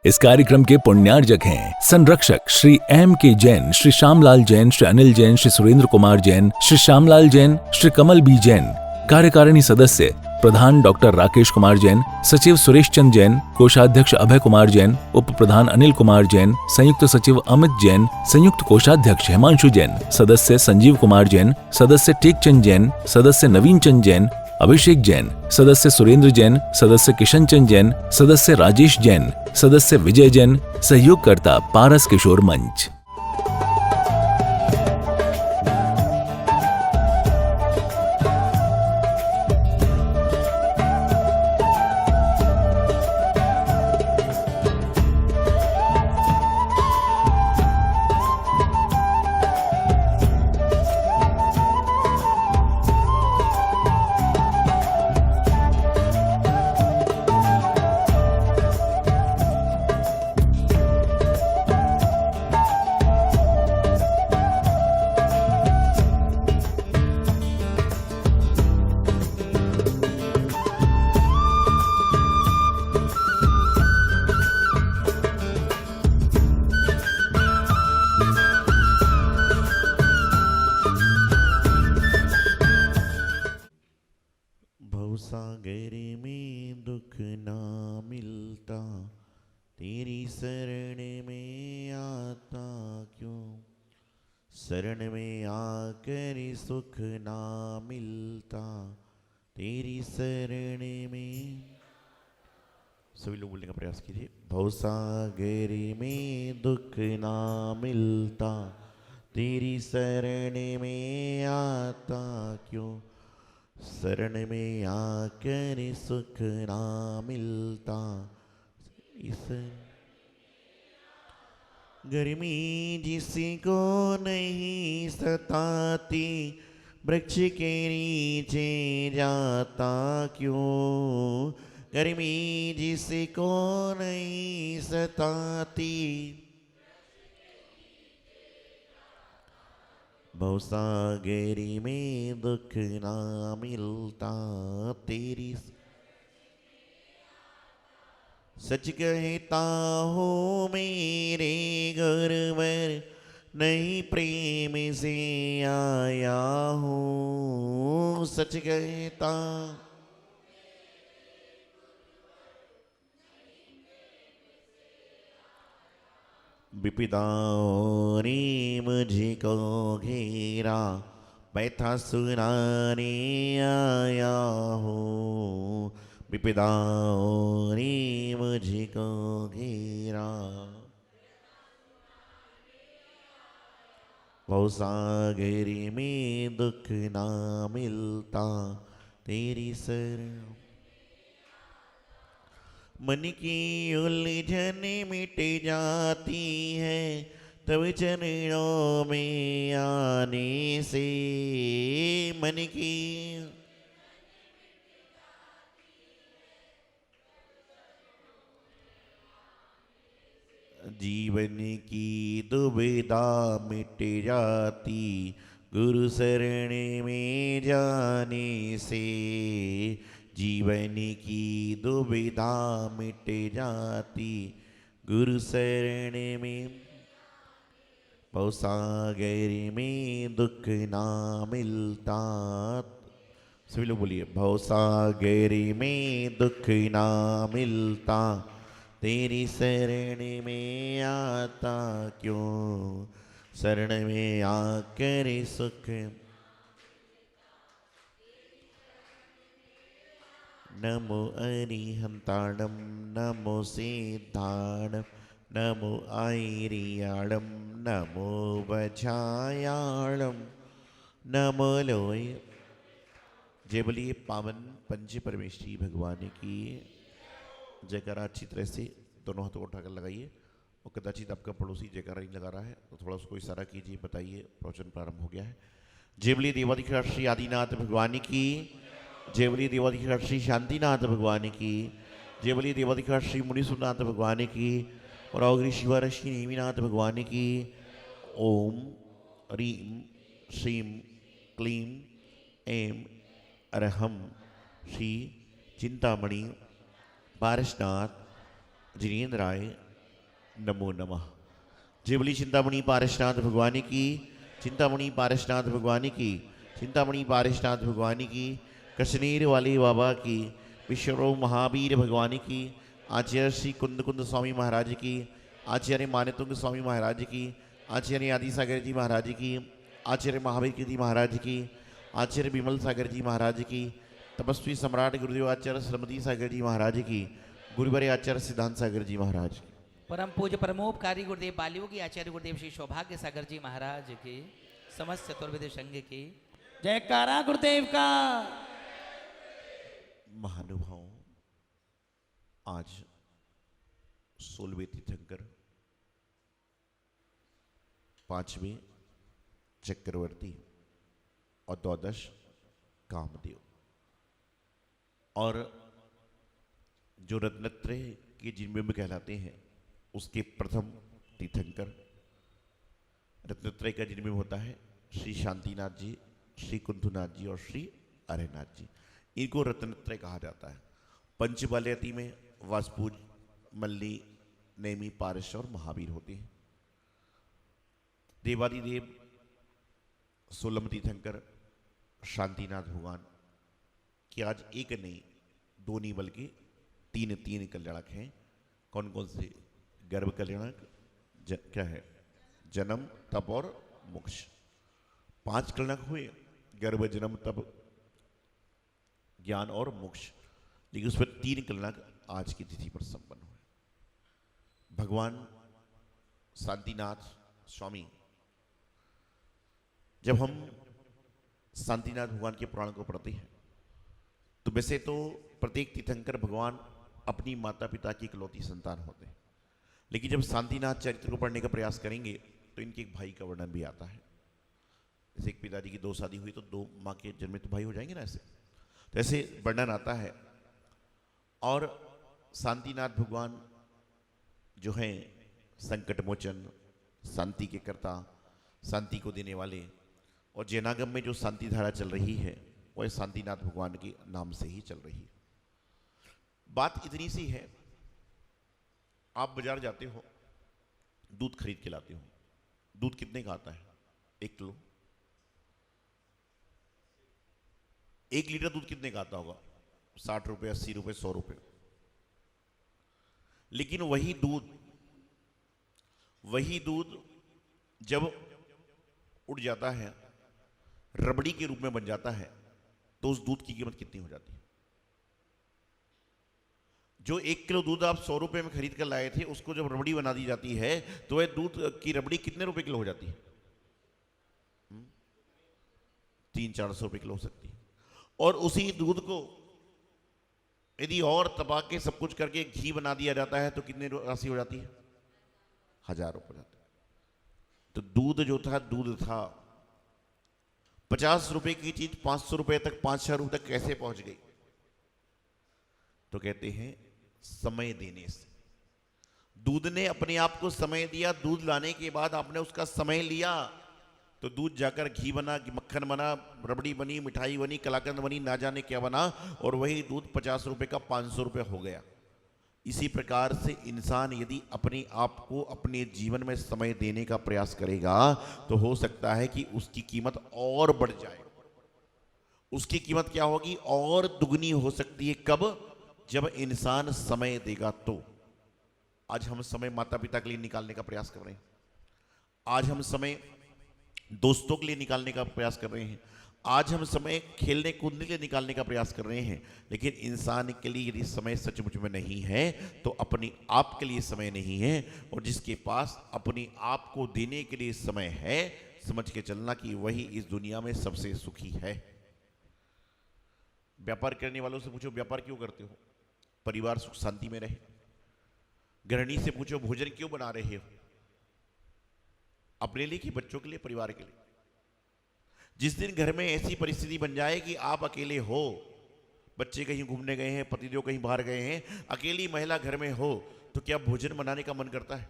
इस कार्यक्रम के पुण्यार्जक हैं संरक्षक श्री एम के जैन, श्री श्यामलाल जैन, श्री अनिल जैन, श्री सुरेंद्र कुमार जैन, श्री श्यामलाल जैन, श्री कमल बी जैन। कार्यकारिणी सदस्य प्रधान डॉक्टर राकेश कुमार जैन, सचिव सुरेश चंद जैन, कोषाध्यक्ष अभय कुमार जैन, उप प्रधान अनिल कुमार जैन, संयुक्त सचिव अमित जैन, संयुक्त कोषाध्यक्ष हिमांशु जैन, सदस्य संजीव कुमार जैन, सदस्य टेकचंद जैन, सदस्य नवीन चंद जैन, अभिषेक जैन, सदस्य सुरेंद्र जैन, सदस्य किशन चंद जैन, सदस्य राजेश जैन, सदस्य विजय जैन, सहयोगकर्ता पारस किशोर मंच। सागर में दुख ना मिलता, तेरी शरण में आता क्यों। शरण में आकर सुख ना मिलता, तेरी शरण में। सभी लोग बोलने का प्रयास कीजिए। भवसागर में दुख ना मिलता, तेरी शरण में आता क्यों। शरण में आकर सुख ना मिलता, इस गर्मी जिसको नहीं सताती, वृक्ष के नीचे जाता क्यों। गर्मी जिसको नहीं सताती, भवसागरी में दुख ना मिलता, तेरी। सच कहता हूँ मेरे गुरुवर, नहीं प्रेम से आया हूँ। सच कहता विपदाओं ने मुझको घेरा, बैठा सुनाने आया हूँ। विपदाओं ने मुझको घेरा, भवसागरी में दुख ना मिलता, तेरी शरण। मन की उलझन मिट जाती है, तब चरणों में आने से। मन की जीवन की दुविधा मिट जाती, गुरु शरण में जाने से। जीवन की दुविधा मिट जाती, गुरु शरण में। भवसागर में दुख ना मिलता, सभी लोग बोलिए। भवसागर में दुख ना मिलता, तेरी शरण में आता क्यों। शरण में आकर सुख, नमो अरिहंताणम, नमो सिद्धाणम, नमो आयरियाणम, नमो वज्रायाणम, नमो लोय। जय बोलिए पावन पंच परमेश्वरी भगवान की जयकारा। अच्छी तरह से दोनों हाथों को उठाकर लगाइए। और कदाचित आपका पड़ोसी जयकारा नहीं लगा रहा है तो थोड़ा उसको इशारा कीजिए, बताइए प्रवचन प्रारंभ हो गया है। जय बोलिए देवाधिकाल श्री आदिनाथ भगवान की। जय बोलिए देवाधिकाल श्री शांतिनाथ भगवान की। जय बोलिए देवाधिकाल श्री मुनीसुनाथ भगवान की। और अग्नि शिवा ऋषि नेमिनाथ भगवान की। ओम रीम श्रीम क्लीम एम अरहम श्री चिंतामणि पारसनाथ जिनेन्द्राय नमो नमः। जय बोली चिंतामणि पारसनाथ भगवान की, चिंतामणि पारसनाथ भगवान की, चिंतामणि पारसनाथ भगवान की, कश्मीर वाले बाबा की, विश्वरो महावीर भगवान की, आचार्य श्री कुंद कुंद स्वामी महाराज की, आचार्य मान्यतुंग स्वामी महाराज की, आचार्य आदि सागर जी महाराज की, आचार्य महावीर कीर्ति महाराज की, आचार्य विमल सागर जी महाराज की, तपस्वी सम्राट गुरुदेव आचार्य श्रीमती सागर जी महाराज की, गुरुवर आचार्य सिद्धांत सागर जी महाराज की, परम पूज्य परमोपकारी गुरुदेव बालियोगी आचार्य गुरुदेव श्री सौभाग्य सागर जी महाराज की, समस्त चतुर्वेद संघ की जयकारा गुरुदेव का। महानुभाव, आज 16वें तीर्थंकर, 5वें चक्रवर्ती और द्वादश कामदेव, और जो रत्नत्रय के जिनमें कहलाते हैं उसके प्रथम तीर्थंकर रत्नत्रय का जिनमें होता है श्री शांतिनाथ जी, श्री कुंथुनाथ जी और श्री अरहनाथ जी। इनको रत्नत्रय कहा जाता है। पंचबाल्यती में वासपूज, मल्ली, नेमी, पारस और महावीर होते हैं। देवादिदेव 16 तीर्थंकर शांतिनाथ भगवान कि आज एक नहीं, दो नहीं बल्कि तीन कल्याणक हैं। कौन कौन से? गर्भ कल्याणक, क्या है? जन्म, तप और मोक्ष। 5 कल्याणक हुए, गर्भ, जन्म, तप, ज्ञान और मोक्ष। लेकिन उस पर 3 कल्याणक आज की तिथि पर संपन्न हुए। भगवान शांतिनाथ स्वामी, जब हम शांतिनाथ भगवान के पुराण को पढ़ते हैं तो वैसे तो प्रत्येक तीर्थंकर भगवान अपनी माता पिता की इकलौती संतान होते हैं, लेकिन जब शांतिनाथ चरित्र को पढ़ने का प्रयास करेंगे तो इनके एक भाई का वर्णन भी आता है। जैसे एक पिताजी की 2 शादी हुई तो 2 माँ के जन्म में तो भाई हो जाएंगे ना, ऐसे वर्णन आता है। और शांतिनाथ भगवान जो हैं संकट मोचन, शांति के कर्ता, शांति को देने वाले, और जैनागम में जो शांति धारा चल रही है वह शांतिनाथ भगवान के नाम से ही चल रही है। बात इतनी सी है, आप बाजार जाते हो, दूध खरीद के लाते हो। दूध कितने का आता है? 1 किलो। 1 लीटर दूध कितने का आता होगा? 60 रुपए, 80 रुपए, 100 रुपए। लेकिन वही दूध जब उड़ जाता है, रबड़ी के रूप में बन जाता है, तो उस दूध की कीमत कितनी हो जाती है? जो 1 किलो दूध आप 100 रुपए में खरीद कर लाए थे, उसको जब रबड़ी बना दी जाती है तो वह दूध की रबड़ी कितने रुपए किलो हो जाती है? 300-400 रुपए किलो हो सकती है। और उसी दूध को यदि और तपा के सब कुछ करके घी बना दिया जाता है तो कितने राशि हो जाती है? 1000 रुपए जाते हैं। तो दूध था 50 रुपए की चीज 500 रुपए तक, 5,000 रुपए तक कैसे पहुंच गई? तो कहते हैं समय देने से। दूध ने अपने आप को समय दिया। दूध लाने के बाद आपने उसका समय लिया तो दूध जाकर घी बना, मक्खन बना, रबड़ी बनी, मिठाई बनी, कलाकंद बनी, ना जाने क्या बना, और वही दूध 50 रुपए का 500 रुपए हो गया। इसी प्रकार से इंसान यदि अपने आप को अपने जीवन में समय देने का प्रयास करेगा तो हो सकता है कि उसकी कीमत और बढ़ जाए। उसकी कीमत क्या होगी? और दुगनी हो सकती है। कब? जब इंसान समय देगा। तो आज हम समय माता पिता के लिए निकालने का प्रयास कर रहे हैं। आज हम समय दोस्तों के लिए निकालने का प्रयास कर रहे हैं। आज हम समय खेलने कूदने के लिए निकालने का प्रयास कर रहे हैं। लेकिन इंसान के लिए यदि समय सचमुच में नहीं है तो अपने आप के लिए समय नहीं है। और जिसके पास अपने आप को देने के लिए समय है, समझ के चलना कि वही इस दुनिया में सबसे सुखी है। व्यापार करने वालों से पूछो व्यापार क्यों करते हो? परिवार सुख शांति में रहे। गृहिणी से पूछो भोजन क्यों बना रहे हो? अपने लिए कि बच्चों के लिए, परिवार के लिए। जिस दिन घर में ऐसी परिस्थिति बन जाए कि आप अकेले हो, बच्चे कहीं घूमने गए हैं, पतिदेव कहीं बाहर गए हैं, अकेली महिला घर में हो, तो क्या भोजन बनाने का मन करता है?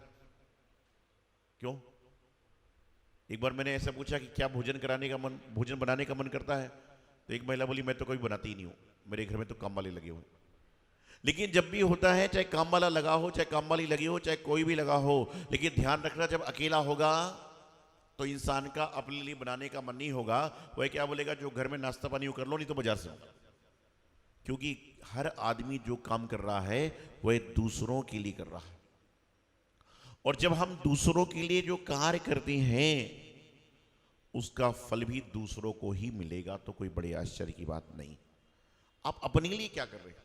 क्यों? एक बार मैंने ऐसा पूछा कि क्या भोजन बनाने का मन करता है? तो एक महिला बोली मैं तो कभी बनाती ही नहीं हूं, मेरे घर में तो काम वाले लगे हुए। लेकिन जब भी होता है, चाहे काम वाला लगा हो, चाहे काम वाली लगी हो, चाहे कोई भी लगा हो, लेकिन ध्यान रखना जब अकेला होगा तो इंसान का अपने लिए बनाने का मन नहीं होगा। वह क्या बोलेगा, जो घर में नाश्ता पानी वो कर लो, नहीं तो बाजार से। क्योंकि हर आदमी जो काम कर रहा है वह दूसरों के लिए कर रहा है, और जब हम दूसरों के लिए जो कार्य करते हैं उसका फल भी दूसरों को ही मिलेगा, तो कोई बड़े आश्चर्य की बात नहीं। आप अपने लिए क्या कर रहे हैं,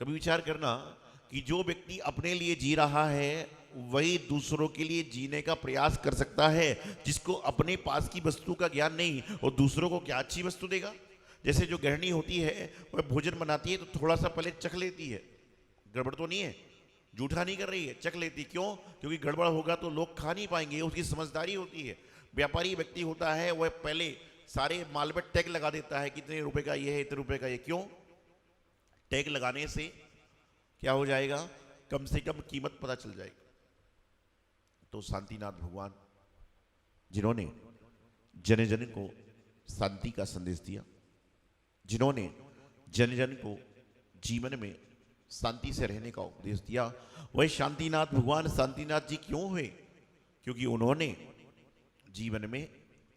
कभी विचार करना कि जो व्यक्ति अपने लिए जी रहा है वही दूसरों के लिए जीने का प्रयास कर सकता है। जिसको अपने पास की वस्तु का ज्ञान नहीं, और दूसरों को क्या अच्छी वस्तु देगा। जैसे जो गृहिणी होती है वह भोजन बनाती है तो थोड़ा सा पहले चख लेती है, गड़बड़ तो नहीं है, जूठा नहीं कर रही है, चख लेती। क्यों? क्योंकि गड़बड़ होगा तो लोग खा नहीं पाएंगे, उसकी समझदारी होती है। व्यापारी व्यक्ति होता है वह पहले सारे माल पर टैग लगा देता है, कितने रुपए का ये है, इतने रुपए का ये। क्यों? टैग लगाने से क्या हो जाएगा, कम से कम कीमत पता चल जाएगी। तो शांतिनाथ भगवान जिन्होंने जन जन को शांति का संदेश दिया, जिन्होंने जन जन को जीवन में शांति से रहने का उपदेश दिया, वही शांतिनाथ भगवान शांतिनाथ जी क्यों हुए? क्योंकि उन्होंने जीवन में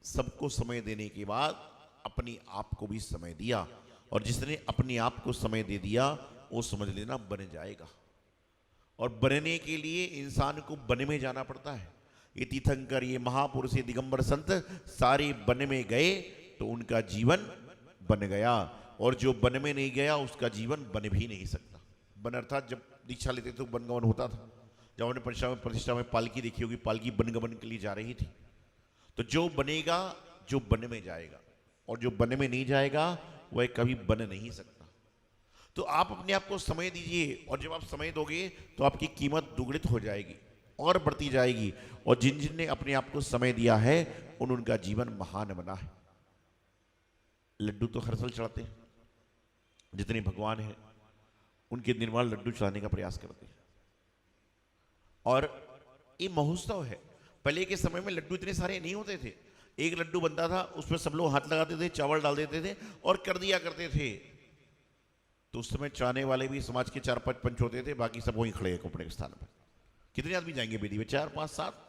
सबको समय देने के बाद अपने आप को भी समय दिया, और जिसने अपने आप को समय दे दिया वो समझ लेना बन जाएगा। और बनने के लिए इंसान को वन में जाना पड़ता है। ये तीर्थंकर, ये महापुरुष, ये दिगंबर संत सारे वन में गए तो उनका जीवन बन गया, और जो वन में नहीं गया उसका जीवन बन भी नहीं सकता। वन अर्थात जब दीक्षा लेते तो वनगमन होता था। जब हमने प्रतिष्ठा में पालकी देखी होगी, पालकी वनगमन के लिए जा रही थी। तो जो बनेगा, जो वन में जाएगा, और जो वन में नहीं जाएगा वह कभी बन नहीं सकता। तो आप अपने आप को समय दीजिए, और जब आप समय दोगे तो आपकी कीमत दुगुणित हो जाएगी और बढ़ती जाएगी। और जिन जिन ने अपने आप को समय दिया है उनका जीवन महान बना है। लड्डू तो हर साल चढ़ाते हैं, जितने भगवान हैं उनके निर्माण लड्डू चढ़ाने का प्रयास करते हैं। और ये महोत्सव है। पहले के समय में लड्डू इतने सारे नहीं होते थे, एक लड्डू बनता था, उसमें सब लोग हाथ लगाते थे, चावल डाल देते थे और कर दिया करते थे। तो उस समय चढ़ाने वाले भी समाज के 4-5 पंच होते थे, बाकी सब वहीं खड़े हैं अपने स्थान पर। कितने आदमी जाएंगे बेदी में? 4, 5, 7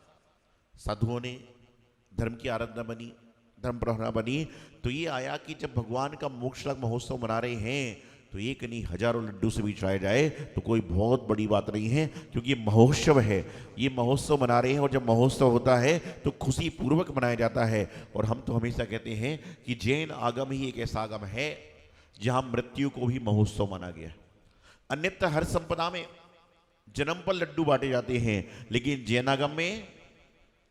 साधुओं ने धर्म की आराधना बनी, धर्म प्रहरा बनी। तो ये आया कि जब भगवान का मोक्ष महोत्सव मना रहे हैं तो एक नहीं हजारों लड्डू से भी चढ़ाए जाए तो कोई बहुत बड़ी बात नहीं है, क्योंकि ये महोत्सव है। ये महोत्सव मना रहे हैं, और जब महोत्सव होता है तो खुशी पूर्वक मनाया जाता है। और हम तो हमेशा कहते हैं कि जैन आगम ही एक ऐसा आगम है जहां मृत्यु को भी महोत्सव माना गया। अन्यथा हर संपदा में जन्म पर लड्डू बांटे जाते हैं, लेकिन जैनागम में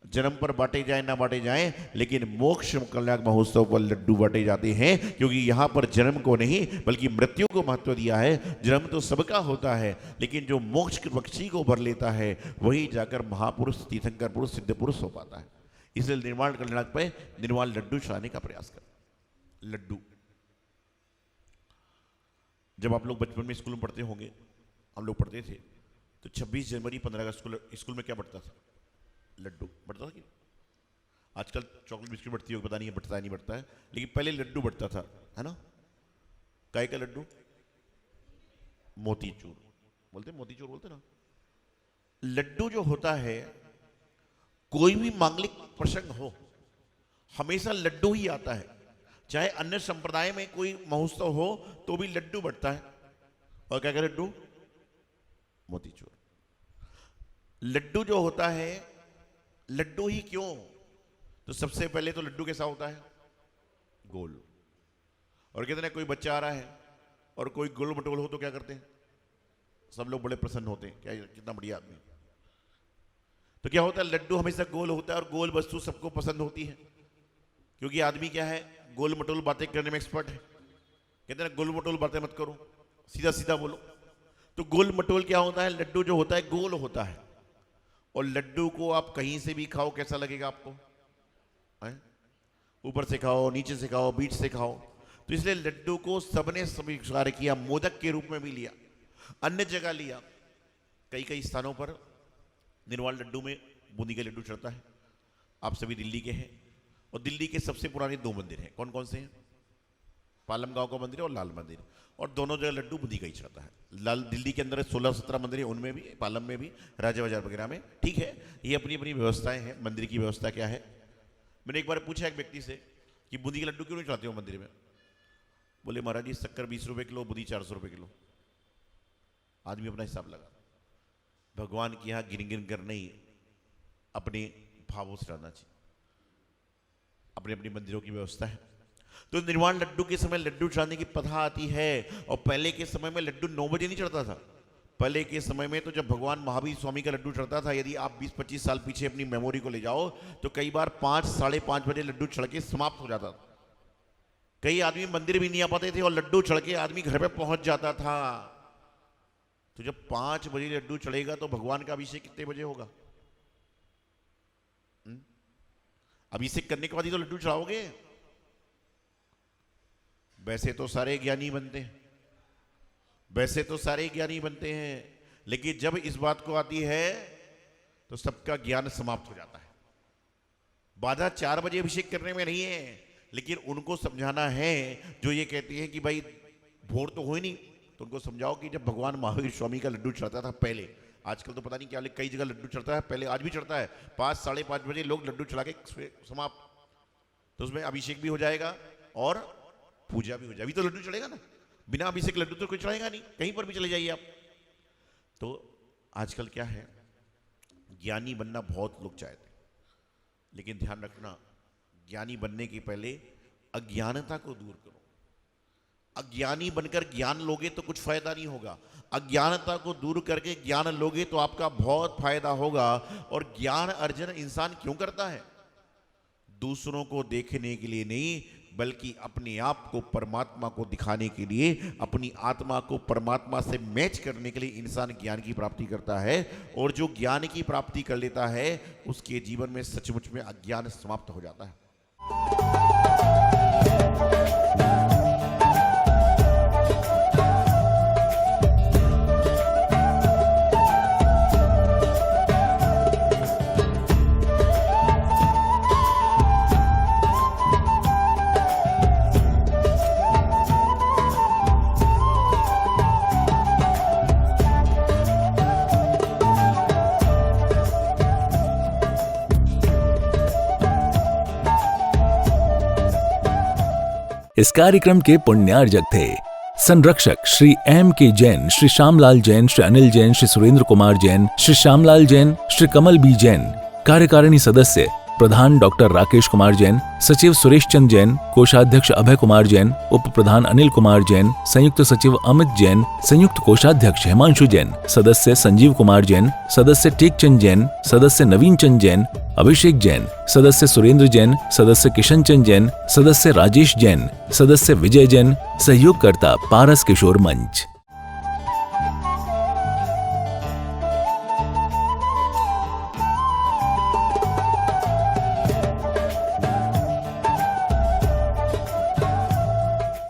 जन्म पर बांटे जाए ना बांटे जाए, लेकिन मोक्ष कल्याण महोत्सव पर लड्डू बांटे जाते हैं। क्योंकि यहां पर जन्म को नहीं बल्कि मृत्यु को महत्व दिया है। जन्म तो सबका होता है, लेकिन जो मोक्ष के पक्षी को भर लेता है वही जाकर महापुरुष, तीर्थंकर पुरुष, सिद्ध पुरुष हो पाता है। इसलिए निर्माण कल्याण पे निर्माण लड्डू चढ़ाने का प्रयास कर। लड्डू जब आप लोग बचपन में स्कूल में पढ़ते होंगे, हम लोग पढ़ते थे तो 26 जनवरी 15 अगस्त स्कूल में क्या बढ़ता था? लड्डू बढ़ता था कि? आजकल चॉकलेट बिस्किट बढ़ती है, पता नहीं है बढ़ता है नहीं बढ़ता है, लेकिन पहले लड्डू बढ़ता था, है ना? काय का लड्डू? मोतीचूर बोलते, मोतीचूर बोलते ना। लड्डू जो होता है, कोई भी मांगलिक प्रसंग हो हमेशा लड्डू ही आता है। चाहे अन्य संप्रदाय में कोई महोत्सव हो तो भी लड्डू बढ़ता है। और क्या क्या लड्डू? मोतीचूर। लड्डू जो होता है, लड्डू ही क्यों? तो सबसे पहले तो लड्डू कैसा होता है? गोल। और कहते हैं कोई बच्चा आ रहा है और कोई गोल मटोल हो तो क्या करते हैं? सब लोग बड़े प्रसन्न होते हैं, क्या कितना बढ़िया आदमी। तो क्या होता है? लड्डू हमेशा गोल होता है, और गोल वस्तु सबको पसंद होती है, क्योंकि आदमी क्या है, गोल मटोल बातें करने में एक्सपर्ट है। कहते हैं गोल मटोल बातें मत करो, सीधा सीधा बोलो। तो गोल मटोल क्या होता है? लड्डू जो होता है गोल होता है, और लड्डू को आप कहीं से भी खाओ कैसा लगेगा आपको? ऊपर से खाओ, नीचे से खाओ, बीच से खाओ। तो इसलिए लड्डू को सबने स्वीकार किया, मोदक के रूप में भी लिया, अन्य जगह लिया। कई कई स्थानों पर निर्वाल लड्डू में बूंदी का लड्डू चढ़ता है। आप सभी दिल्ली के हैं, और दिल्ली के सबसे पुराने 2 मंदिर हैं। कौन कौन से हैं? पालम गांव का मंदिर है और लाल मंदिर, और दोनों जगह लड्डू बूंदी का ही चढ़ता है। लाल दिल्ली के अंदर 16-17 मंदिर है, उनमें भी, पालम में भी, राजा बाजार वगैरह में। ठीक है, ये अपनी अपनी व्यवस्थाएं हैं। मंदिर की व्यवस्था क्या है? मैंने एक बार पूछा एक व्यक्ति से कि बूंदी के लड्डू क्यों नहीं चढ़ाते हो मंदिर में? बोले महाराज जी शक्कर 20 रुपये किलो, बूंदी 400 रुपये किलो। आदमी अपना हिसाब लगा। भगवान के यहाँ गिन गिन कर नहीं, अपने भावों से रहना चाहिए। अपने अपने मंदिरों की व्यवस्था है। तो निर्वाण लड्डू के समय लड्डू चढ़ाने की प्रथा आती है। और पहले के समय में लड्डू 9 बजे नहीं चढ़ता था। पहले के समय में तो जब भगवान महावीर स्वामी का लड्डू चढ़ता था, यदि आप 20-25 साल पीछे अपनी मेमोरी को ले जाओ तो कई बार 5, 5:30 बजे लड्डू चढ़ के समाप्त हो जाता था। कई आदमी मंदिर भी नहीं आ पाते थे और लड्डू चढ़ के आदमी घर पे पहुंच जाता था। तो जब 5 बजे लड्डू चढ़ेगा तो भगवान का अभिषेक कितने बजे होगा? अभिषेक करने के बाद ही तो लड्डू चढ़ाओगे। वैसे तो सारे ज्ञानी बनते हैं, वैसे तो सारे ज्ञानी बनते हैं, लेकिन जब इस बात को आती है तो सबका ज्ञान समाप्त हो जाता है। बाधा 4 बजे अभिषेक करने में नहीं है, लेकिन उनको समझाना है जो ये कहती है कि भाई भोर तो हो ही नहीं, तो उनको समझाओ कि जब भगवान महावीर स्वामी का लड्डू चढ़ता था पहले, आजकल तो पता नहीं क्या, कई जगह लड्डू चढ़ता है, पहले आज भी चढ़ता है, 5, 5:30 बजे लोग लड्डू चढ़ा के समाप्त। तो उसमें अभिषेक भी हो जाएगा और पूजा भी हो जाएगी। अभी तो लड्डू चढ़ेगा ना, बिना अभिषेक लड्डू तो कोई चढ़ेगा नहीं, कहीं पर भी चले जाइए आप। तो आजकल क्या है, ज्ञानी बनना बहुत लोग चाहते हैं, लेकिन ध्यान रखना, ज्ञानी बनने के पहले अज्ञानता को दूर करो। अज्ञानी बनकर ज्ञान लोगे तो कुछ फायदा नहीं होगा। अज्ञानता को दूर करके ज्ञान लोगे तो आपका बहुत फायदा होगा। और ज्ञान अर्जन इंसान क्यों करता है? दूसरों को देखने के लिए नहीं, बल्कि अपने आप को परमात्मा को दिखाने के लिए, अपनी आत्मा को परमात्मा से मैच करने के लिए इंसान ज्ञान की प्राप्ति करता है। और जो ज्ञान की प्राप्ति कर लेता है उसके जीवन में सचमुच में अज्ञान समाप्त हो जाता है। इस कार्यक्रम के पुण्यार्जक थे संरक्षक श्री M.K. जैन, श्री श्यामलाल जैन, श्री अनिल जैन, श्री सुरेंद्र कुमार जैन, श्री श्यामलाल जैन, श्री कमल बी जैन। कार्यकारिणी सदस्य प्रधान डॉक्टर राकेश कुमार जैन, सचिव सुरेश चंद जैन, कोषाध्यक्ष अभय कुमार जैन, उप प्रधान अनिल कुमार जैन, संयुक्त सचिव अमित जैन, संयुक्त कोषाध्यक्ष हिमांशु जैन, सदस्य संजीव कुमार जैन, सदस्य टेक चंद जैन, सदस्य नवीन चंद जैन, अभिषेक जैन, सदस्य सुरेंद्र जैन, सदस्य किशन चंद जैन, सदस्य राजेश जैन, सदस्य विजय जैन, सहयोगकर्ता पारस किशोर मंच।